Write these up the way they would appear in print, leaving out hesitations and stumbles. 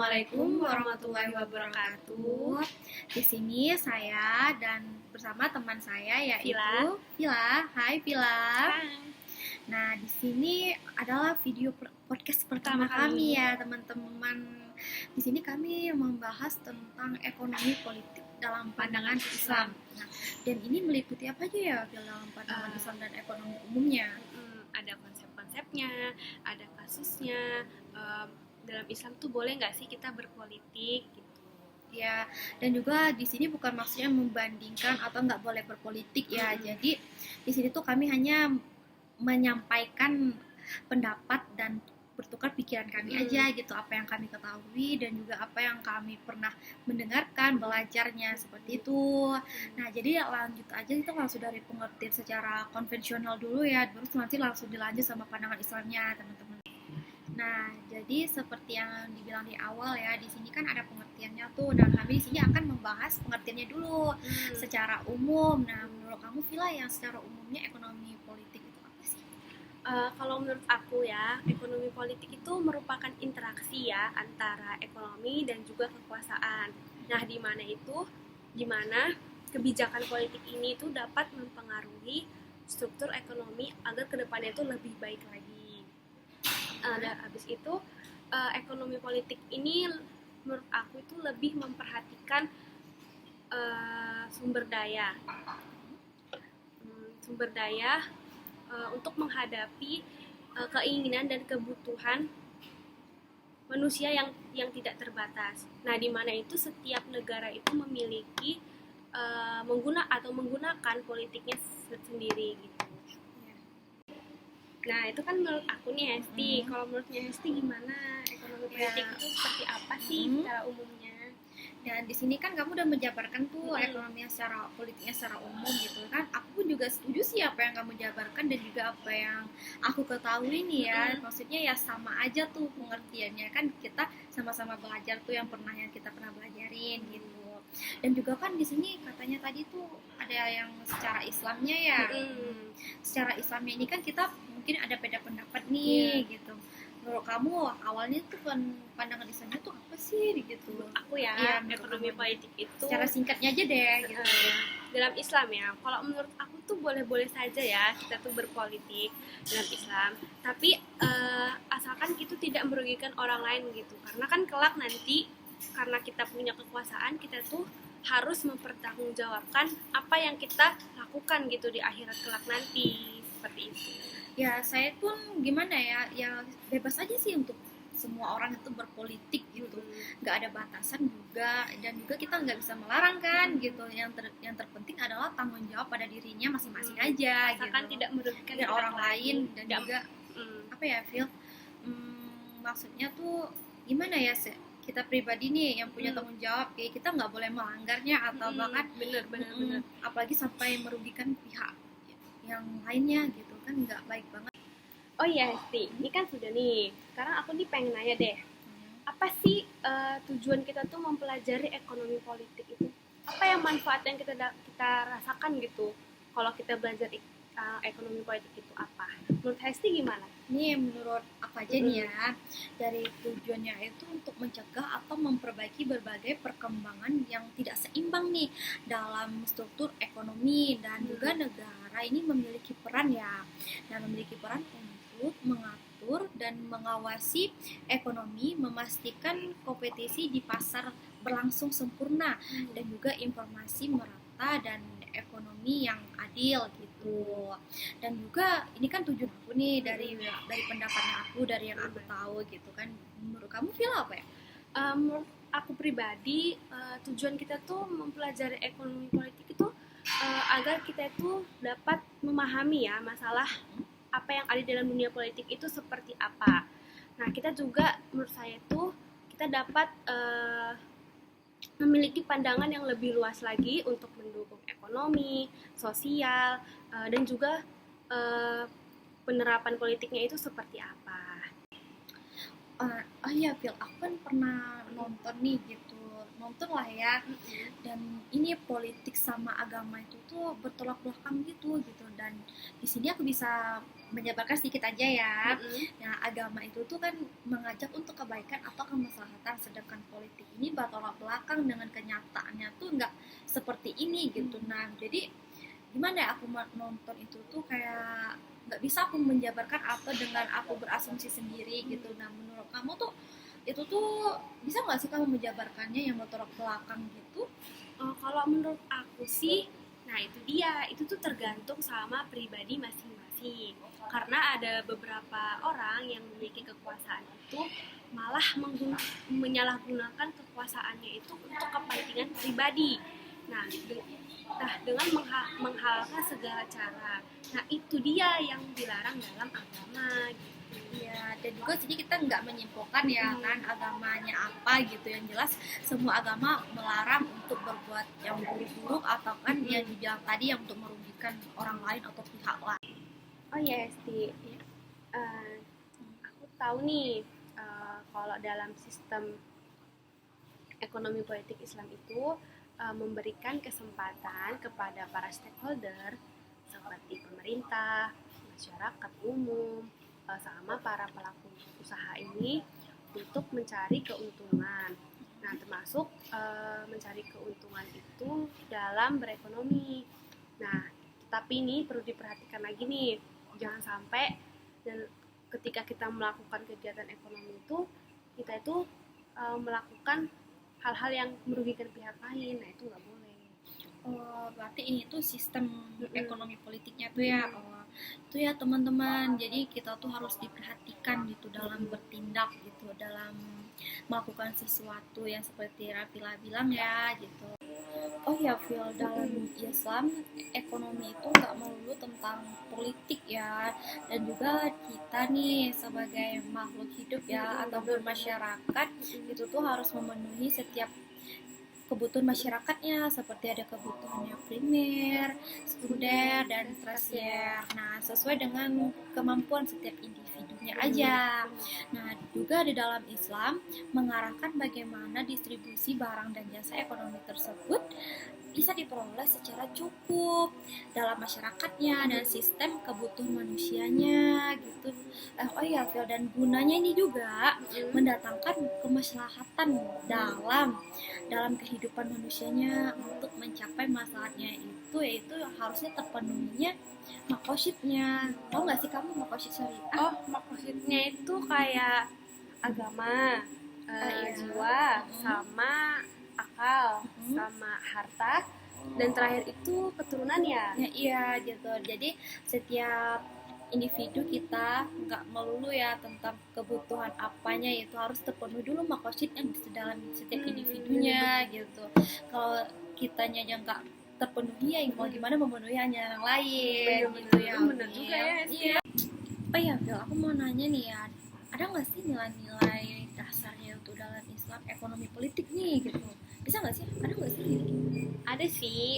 Assalamualaikum warahmatullahi wabarakatuh. Di sini saya dan bersama teman saya yaitu Vila. Hai Vila. Nah, di sini adalah video podcast pertama kami ya, teman-teman. Di sini kami membahas tentang ekonomi politik dalam pandangan Islam. Nah, dan ini meliputi apa aja ya dalam pandangan Islam dan ekonomi umumnya? Ada konsep-konsepnya, ada kasusnya. Dalam Islam tuh boleh nggak sih kita berpolitik gitu? Ya, dan juga di sini bukan maksudnya membandingkan atau nggak boleh berpolitik ya. Jadi di sini tuh kami hanya menyampaikan pendapat dan bertukar pikiran kami aja gitu, apa yang kami ketahui dan juga apa yang kami pernah mendengarkan, belajarnya seperti itu. Nah, jadi lanjut aja, kita langsung dari pengertian secara konvensional dulu ya, terus nanti langsung dilanjut sama pandangan Islamnya, teman-teman. Nah, jadi seperti yang dibilang di awal ya, di sini kan ada pengertiannya tuh. Nah, kami di sini akan membahas pengertiannya dulu secara umum. Nah, menurut kamu Vila, yang secara umumnya ekonomi politik itu apa sih? Kalau menurut aku ya, ekonomi politik itu merupakan interaksi ya antara ekonomi dan juga kekuasaan. Nah, di mana kebijakan politik ini itu dapat mempengaruhi struktur ekonomi agar kedepannya itu lebih baik lagi. Dan habis itu ekonomi politik ini menurut aku itu lebih memperhatikan sumber daya untuk menghadapi keinginan dan kebutuhan manusia yang tidak terbatas. Nah, di mana itu setiap negara itu memiliki menggunakan politiknya sendiri gitu. Nah, itu kan menurut aku nih Hesti. Kalau menurutnya Hesti gimana? Ekonomi politik itu seperti apa sih secara umumnya? Dan di sini kan kamu udah menjabarkan tuh ekonominya secara politiknya secara umum gitu kan. Aku pun juga setuju sih apa yang kamu jabarkan dan juga apa yang aku ketahui nih ya. Maksudnya ya sama aja tuh pengertiannya, kan kita sama-sama belajar tuh yang kita pernah belajarin gitu. Dan juga kan di sini katanya tadi tuh ada yang secara Islamnya ya. Secara Islamnya ini kan kita mungkin ada beda pendapat nih gitu. Menurut kamu awalnya tuh pandangan Islamnya tuh apa sih gitu? Aku ya, ekonomi politik itu secara singkatnya aja deh gitu. Dalam Islam ya, kalau menurut aku tuh boleh-boleh saja ya kita tuh berpolitik dalam Islam, tapi asalkan itu tidak merugikan orang lain gitu. Karena kan kelak nanti karena kita punya kekuasaan, kita tuh harus mempertanggungjawabkan apa yang kita lakukan gitu di akhirat kelak nanti, seperti itu. Ya, saya pun gimana ya bebas aja sih untuk semua orang itu berpolitik gitu, nggak ada batasan juga, dan juga kita nggak bisa melarang kan gitu. Yang terpenting adalah tanggung jawab pada dirinya masing-masing aja. Asalkan gitu. Tidak merugikan orang lain dan juga apa ya Phil, maksudnya tuh gimana ya, kita pribadi nih yang punya tanggung jawab, kayak kita nggak boleh melanggarnya atau bahkan bener. apalagi sampai merugikan pihak yang lainnya gitu kan, nggak baik banget. Oh iya Hesti, ini kan sudah nih. Sekarang aku nih pengen nanya deh, apa sih tujuan kita tuh mempelajari ekonomi politik itu? Apa yang manfaat yang kita rasakan gitu kalau kita belajar ekonomi politik itu apa? Menurut Hesti gimana? Ini menurut aku aja nih ya, dari tujuannya itu untuk mencegah atau memperbaiki berbagai perkembangan yang tidak seimbang nih dalam struktur ekonomi, dan juga negara ini memiliki peran ya. Nah, memiliki peran untuk mengatur dan mengawasi ekonomi, memastikan kompetisi di pasar berlangsung sempurna, dan juga informasi merata dan ekonomi yang adil gitu. Dan juga ini kan tujuan aku nih dari pendapatnya aku, dari yang aku tahu gitu kan. Menurut kamu Vila apa ya? Menurut aku pribadi, tujuan kita tuh mempelajari ekonomi politik itu agar kita itu dapat memahami ya masalah apa yang ada dalam dunia politik itu seperti apa. Nah, kita juga menurut saya tuh kita dapat memiliki pandangan yang lebih luas lagi untuk mendukung ekonomi, sosial, dan juga penerapan politiknya itu seperti apa. Oh iya Phil, aku kan pernah nonton nonton lah ya. Dan ini politik sama agama itu tuh bertolak belakang gitu. Dan di sini aku bisa menjabarkan sedikit aja ya. Nah, agama itu tuh kan mengajak untuk kebaikan atau kemaslahatan, sedangkan politik ini bertolak belakang dengan kenyataannya tuh nggak seperti ini gitu. Nah, jadi gimana ya aku nonton itu tuh kayak nggak bisa aku menjabarkan apa dengan aku berasumsi sendiri gitu. Nah, menurut kamu tuh itu tuh bisa nggak sih kamu menjabarkannya yang bertolak belakang gitu? Kalau menurut aku sih, nah itu dia, itu tuh tergantung sama pribadi masing-masing. Karena ada beberapa orang yang memiliki kekuasaan itu malah menyalahgunakan kekuasaannya itu untuk kepentingan pribadi. Nah, dengan menghalalkan segala cara. Nah, itu dia yang dilarang dalam agama gitu. Ya, dan juga jadi kita nggak menyimpulkan ya kan agamanya apa gitu. Yang jelas semua agama melarang untuk berbuat yang buruk-buruk atau kan yang dibilang tadi yang untuk merugikan orang lain atau pihak lain. Oh iya, Esti. Aku tahu nih, kalau dalam sistem ekonomi politik Islam itu memberikan kesempatan kepada para stakeholder seperti pemerintah, masyarakat umum, sama para pelaku usaha ini untuk mencari keuntungan. Nah, termasuk mencari keuntungan itu dalam berekonomi. Nah, tapi ini perlu diperhatikan lagi nih, jangan sampai dan ketika kita melakukan kegiatan ekonomi itu kita itu melakukan hal-hal yang merugikan pihak lain. Nah, itu nggak boleh. Oh, berarti ini tuh sistem ekonomi politiknya tuh ya. Oh, itu ya teman-teman. Jadi kita tuh harus diperhatikan gitu dalam bertindak gitu, dalam melakukan sesuatu yang seperti Rafila bilang ya gitu. Oh ya, Phil, dalam Islam ekonomi itu nggak melulu tentang politik ya, dan juga kita nih sebagai makhluk hidup ya atau bermasyarakat itu tuh harus memenuhi setiap kebutuhan masyarakatnya, seperti ada kebutuhannya primer, sekunder, dan tersier. Nah, sesuai dengan kemampuan setiap individunya aja. Nah, juga di dalam Islam mengarahkan bagaimana distribusi barang dan jasa ekonomi tersebut bisa diperoleh secara cukup dalam masyarakatnya dan sistem kebutuhan manusianya gitu. Oh iya, Phil, dan gunanya ini juga mendatangkan kemaslahatan dalam kehidupan manusianya untuk mencapai masalahnya itu, yaitu harusnya terpenuhinya makosyidnya. Tahu nggak sih kamu makosyid syariah? Oh, makosyidnya itu kayak agama, jiwa, sama akal, sama harta, dan terakhir itu keturunan ya. Ya, iya gitu. Jadi setiap individu kita nggak melulu ya tentang kebutuhan apanya, itu harus terpenuhi dulu makosyid yang di dalam setiap individunya gitu. Kalau kitanya aja nggak terpenuhi ya mau gimana memenuhi hanya yang lain gitu ya. Bener juga ya. Iya. Oh iya, Phil, aku mau nanya nih ya, ada nggak sih nilai-nilai dasarnya untuk dalam Islam ekonomi politik nih gitu? Bisa nggak sih? Ada nggak sih? Ada sih.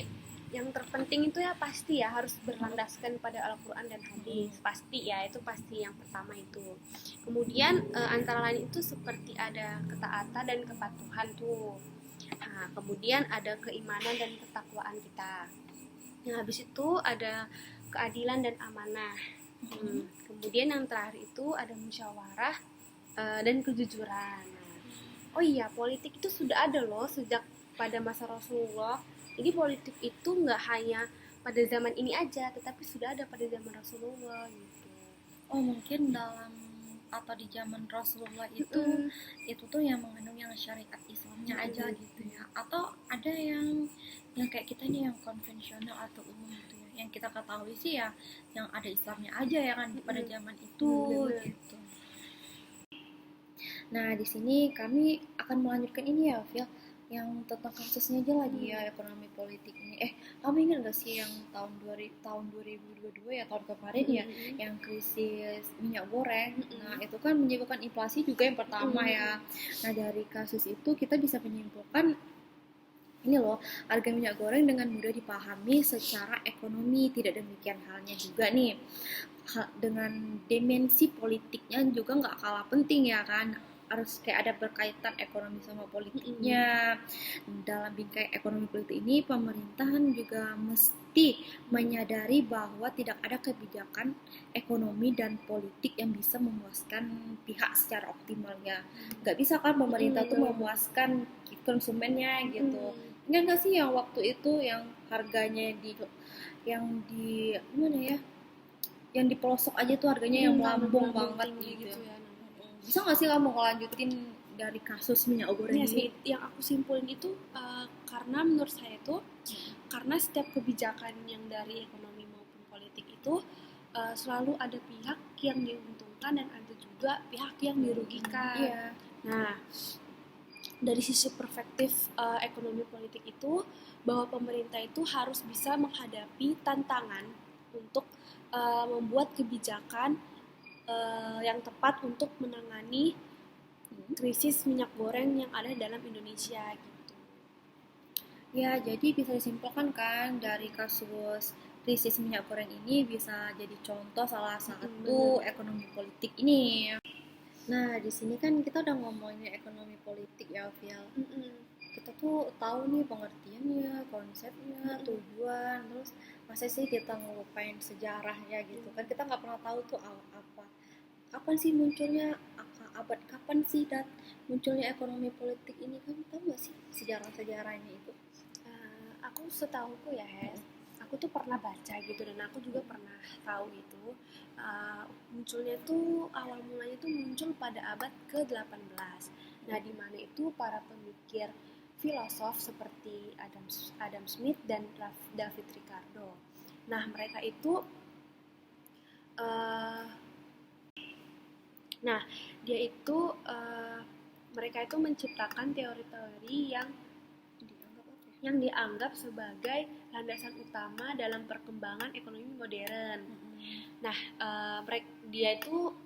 Yang terpenting itu ya pasti ya harus berlandaskan pada Al-Quran dan Hadis. Pasti ya, itu pasti yang pertama itu. Kemudian antara lain itu seperti ada ketaatan dan kepatuhan tuh. Nah, kemudian ada keimanan dan ketakwaan kita. Nah, habis itu ada keadilan dan amanah. Kemudian yang terakhir itu ada musyawarah dan kejujuran. Oh iya, politik itu sudah ada loh sejak pada masa Rasulullah. Jadi politik itu nggak hanya pada zaman ini aja, tetapi sudah ada pada zaman Rasulullah gitu. Oh, mungkin dalam atau di zaman Rasulullah itu tuh yang mengandung yang syariat Islamnya aja gitu ya. Atau ada yang kayak kita nih yang konvensional atau umum gitu ya. Yang kita ketahui sih ya yang ada Islamnya aja ya kan pada zaman itu gitu. Nah, di sini kami akan melanjutkan ini ya, Phil, yang tentang kasusnya aja lagi ya ekonomi politik ini. Kamu ingat gak sih yang tahun 2022 ya, tahun kemarin ya, yang krisis minyak goreng. Nah, itu kan menyebabkan inflasi juga yang pertama ya. Nah, dari kasus itu kita bisa menyimpulkan ini loh, harga minyak goreng dengan mudah dipahami secara ekonomi. Tidak demikian halnya juga nih dengan dimensi politiknya juga nggak kalah penting ya kan. harus kayak ada berkaitan ekonomi sama politiknya. Dalam bingkai ekonomi politik ini pemerintahan juga mesti menyadari bahwa tidak ada kebijakan ekonomi dan politik yang bisa memuaskan pihak secara optimalnya. Nggak bisa kan pemerintah tuh memuaskan konsumennya gitu. Ingat nggak sih yang waktu itu yang harganya di mana ya, yang di pelosok aja tuh harganya yang melambung banget gitu ya. Bisa nggak sih kamu ngelanjutin dari kasus minyak goreng Iya ini? sih, yang aku simpulin itu karena menurut saya itu karena setiap kebijakan yang dari ekonomi maupun politik itu selalu ada pihak yang diuntungkan dan ada juga pihak yang dirugikan. Iya. Nah, dari sisi perspektif ekonomi politik itu bahwa pemerintah itu harus bisa menghadapi tantangan untuk membuat kebijakan yang tepat untuk menangani krisis minyak goreng yang ada dalam Indonesia gitu. Ya, jadi bisa disimpulkan kan dari kasus krisis minyak goreng ini bisa jadi contoh salah satu ekonomi politik ini. Nah, di sini kan kita udah ngomongin ekonomi politik ya, Vial. Kita tuh tahu nih pengertiannya, konsepnya, tujuan, terus masa sih kita ngelupain sejarahnya gitu kan? Kita nggak pernah tahu tuh apa. Kapan sih munculnya, abad kapan sih munculnya ekonomi politik ini, kan tahu nggak sih sejarah-sejarahnya itu? Aku setahuku ya, aku tuh pernah baca gitu dan aku juga pernah tahu gitu. Munculnya tuh awal mulanya tuh muncul pada abad ke-18. Nah, di mana itu para pemikir filosof seperti Adam Smith dan David Ricardo. Nah, mereka itu mereka itu menciptakan teori-teori yang dianggap sebagai landasan utama dalam perkembangan ekonomi modern. Nah, dia itu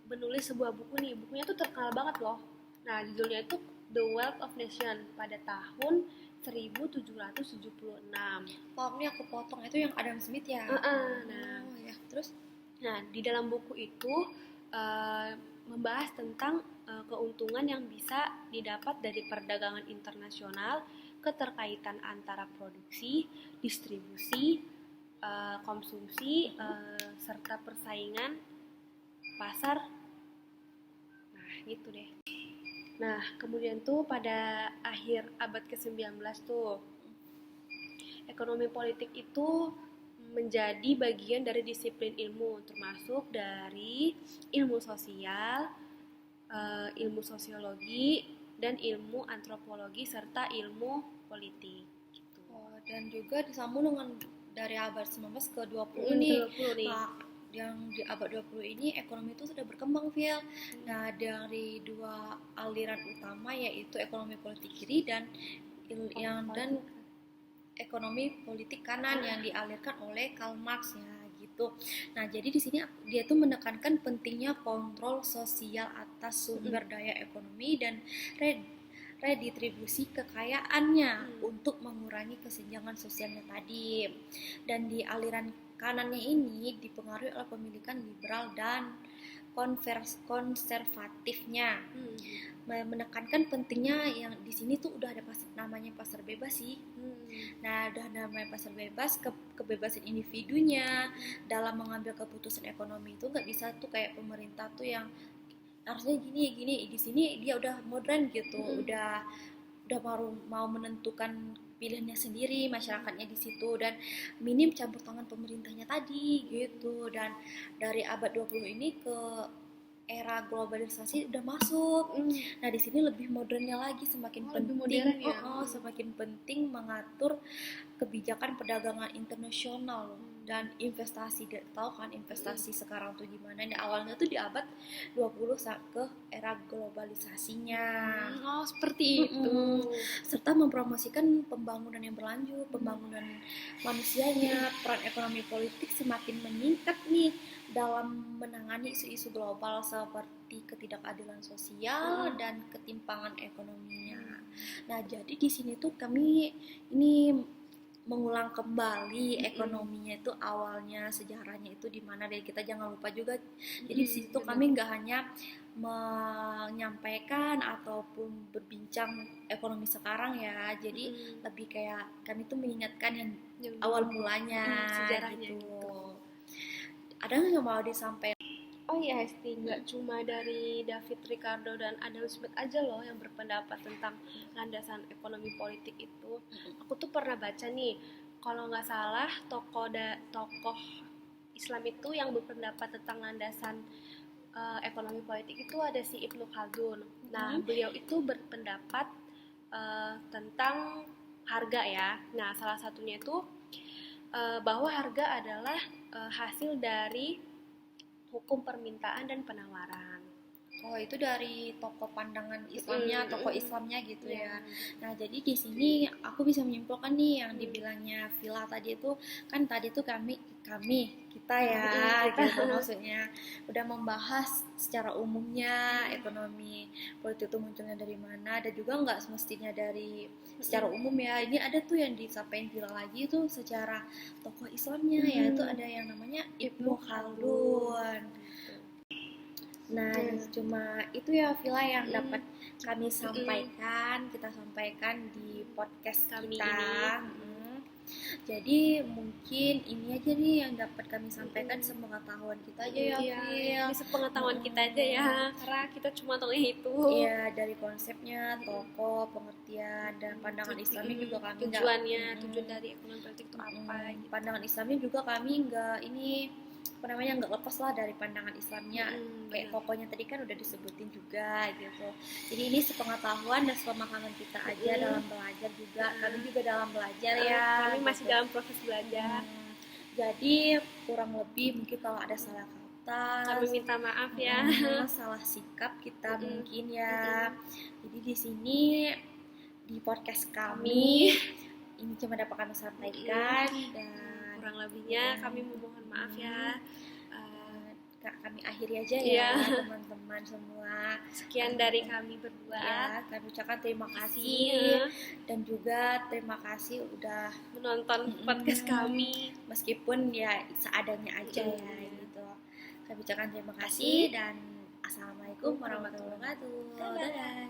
menulis sebuah buku nih, bukunya tuh terkenal banget loh. Nah, judulnya itu The Wealth of Nation pada tahun 1776. Oh, ini aku potong, itu yang Adam Smith ya? Ya, terus? Nah, di dalam buku itu membahas tentang keuntungan yang bisa didapat dari perdagangan internasional, keterkaitan antara produksi, distribusi, konsumsi, serta persaingan pasar. Nah, gitu deh. Nah, kemudian tuh pada akhir abad ke-19 tuh ekonomi politik itu menjadi bagian dari disiplin ilmu, termasuk dari ilmu sosial, ilmu sosiologi, dan ilmu antropologi serta ilmu politik gitu. Dan juga disambung dengan dari abad 19 ke 20 nih. Nah, yang di abad 20 ini ekonomi itu sudah berkembang, Vil. Nah, dari dua aliran utama yaitu ekonomi politik kiri dan ekonomi politik kanan yang dialirkan oleh Karl Marx ya gitu. Nah, jadi di sini dia tuh menekankan pentingnya kontrol sosial atas sumber daya ekonomi dan redistribusi kekayaannya untuk mengurangi kesenjangan sosialnya tadi. Dan di aliran kanannya ini dipengaruhi oleh pemilikan liberal dan konservatifnya, menekankan pentingnya yang di sini tuh udah ada namanya pasar bebas sih. Nah, udah namanya pasar bebas, kebebasan individunya dalam mengambil keputusan ekonomi itu nggak bisa tuh kayak pemerintah tuh yang harusnya gini. Di sini dia udah modern gitu, udah mau menentukan pilihannya sendiri, masyarakatnya di situ, dan minim campur tangan pemerintahnya tadi gitu. Dan dari abad 20 ini ke era globalisasi udah masuk. Nah, di sini lebih modernnya lagi, semakin penting modern, ya? Semakin penting mengatur kebijakan perdagangan internasional dan investasi. Tahu kan investasi sekarang tuh gimana? Di awalnya tuh di abad 20 ke era globalisasinya. Seperti itu. Serta mempromosikan pembangunan yang berlanjut, pembangunan manusianya. Peran ekonomi politik semakin meningkat nih dalam menangani isu-isu global seperti ketidakadilan sosial dan ketimpangan ekonominya. Nah, jadi di sini tuh kami ini mengulang kembali ekonominya itu awalnya, sejarahnya itu di mana, dan kita jangan lupa juga. Jadi di situ kami nggak hanya menyampaikan ataupun berbincang ekonomi sekarang ya, jadi lebih kayak kami tuh mengingatkan yang awal mulanya, sejarahnya gitu. Ada nggak yang mau disampaikan? Oh iya Hesti, nggak cuma dari David Ricardo dan Adam Smith aja loh yang berpendapat tentang landasan ekonomi politik itu. Aku tuh pernah baca nih, kalau nggak salah tokoh Islam itu yang berpendapat tentang landasan ekonomi politik itu ada si Ibnu Khaldun. Nah, beliau itu berpendapat tentang harga ya. Nah, salah satunya itu bahwa harga adalah hasil dari hukum permintaan dan penawaran. Oh, itu dari tokoh pandangan Islamnya, tokoh Islamnya gitu ya. Iya. Nah, jadi di sini aku bisa menyimpulkan nih yang dibilangnya Villa tadi itu, kan tadi tuh kita ya, gitu maksudnya udah membahas secara umumnya ekonomi politik itu munculnya dari mana, dan juga nggak semestinya dari secara umum ya. Ini ada tuh yang disampaikan Villa lagi itu secara tokoh Islamnya, yaitu ada yang namanya Ibnu Khaldun. Nah, cuma itu ya Villa yang dapat kami sampaikan, kita sampaikan di podcast Kami kita. ini. Jadi mungkin ini aja nih yang dapat kami sampaikan, sepengetahuan kita aja ya, Iya, Vil. ini sepengetahuan kita aja ya, karena kita cuma tahu itu. Iya, dari konsepnya, tokoh, pengertian, dan pandangan Islami juga kami tujuan dari ekonomi politik itu apa gitu. Pandangan Islami juga kami nggak lepas lah dari pandangan Islamnya. Kayak tokohnya tadi kan udah disebutin juga gitu. Jadi ini sepengetahuan dan sepemahaman kita aja dalam belajar juga. Kami juga dalam belajar ya. Kami masih dalam proses belajar. Jadi kurang lebih mungkin kalau ada salah kata, kami minta maaf ya. Salah sikap kita mungkin ya. Jadi di sini di podcast kami ini cuma dapat kami sampaikan, dan kurang lebihnya kami memohon maaf ya. Kami akhiri aja ya teman-teman semua. Sekian dari kami berdua ya, kami ucapkan terima kasih dan juga terima kasih udah menonton podcast kami, meskipun ya seadanya aja ya gitu. Kami ucapkan terima kasih dan assalamualaikum warahmatullahi wabarakatuh. Dadah.